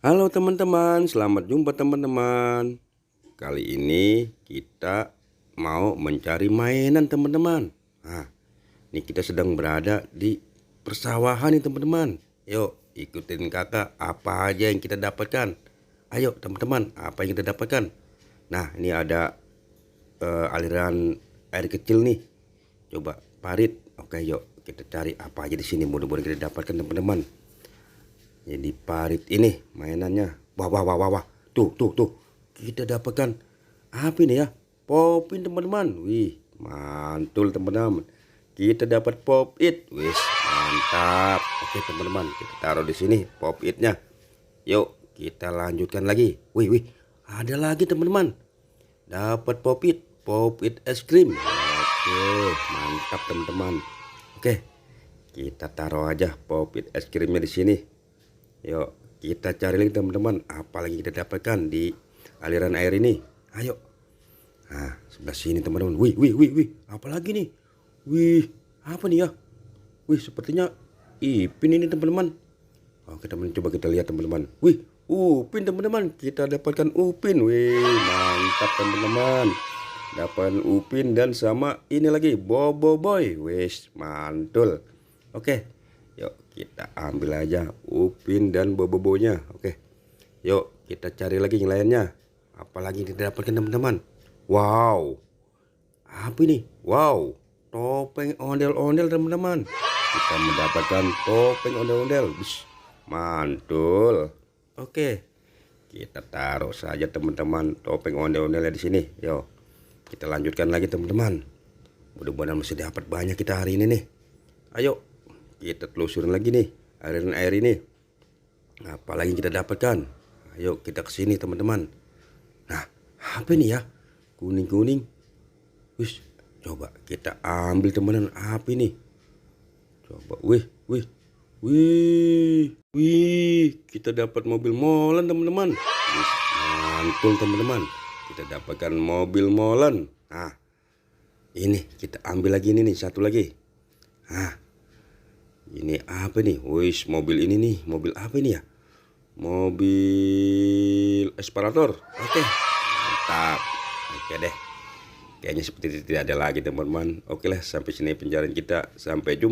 Halo teman-teman, selamat jumpa teman-teman. Kali ini kita mau mencari mainan teman-teman. Nah, ini kita sedang berada di persawahan nih teman-teman. Yuk ikutin kakak, apa aja yang kita dapatkan. Ayo teman-teman, apa yang kita dapatkan. Nah, ini ada aliran air kecil nih. Coba parit. Oke, yuk kita cari apa aja di sini. Mudah-mudahan kita dapatkan teman-teman. Jadi parit ini mainannya. Wah wah wah wah wah. Tuh. Kita dapatkan apa ini ya? Popin teman-teman. Wih, mantul teman-teman. Kita dapat pop it. Wih, mantap. Oke teman-teman, kita taruh di sini pop itnya. Yuk, kita lanjutkan lagi. Wih, ada lagi teman-teman. Dapat pop it es krim. Oke, mantap teman-teman. Oke, kita taruh aja pop it es krimnya di sini. Yuk kita cari lagi teman-teman, apalagi kita dapatkan di aliran air ini. Ayo. Nah, sebelah sini teman-teman. Wih, apalagi nih? Wih, apa nih ya? Wih, sepertinya Ipin ini teman-teman. Oke teman, coba kita lihat teman-teman. Wih, Upin teman-teman. Kita dapatkan Upin. Wih, mantap teman-teman. Dapat Upin dan sama ini lagi Bobo Boy. Wih, mantul. Oke. Yuk kita ambil aja Upin dan Boboibonya. Oke, yuk kita cari lagi yang lainnya. Apalagi kita dapatkan teman-teman. Wow, apa ini? Wow, topeng ondel-ondel teman-teman. Kita mendapatkan topeng ondel-ondel. Mantul. Oke, kita taruh saja teman-teman topeng ondel-ondelnya di sini. Yuk kita lanjutkan lagi teman-teman. Mudah-mudahan masih dapat banyak kita hari ini nih. Ayo kita telusurin lagi nih aliran air ini. Apalagi kita dapatkan. Ayo kita kesini teman-teman. Nah, apa ini ya? Kuning. Wih, coba kita ambil teman-teman. Apa ini? Coba, wih. Kita dapat mobil molen teman-teman. Mantul teman-teman. Kita dapatkan mobil molen. Nah, ini kita ambil lagi ini nih, satu lagi. Nah, ini apa nih? Wih, mobil ini nih. Mobil apa ini ya? Mobil aspirator. Oke, mantap. Oke deh. Kayaknya seperti itu tidak ada lagi teman-teman. Oke lah, sampai sini pencarian kita. Sampai jumpa.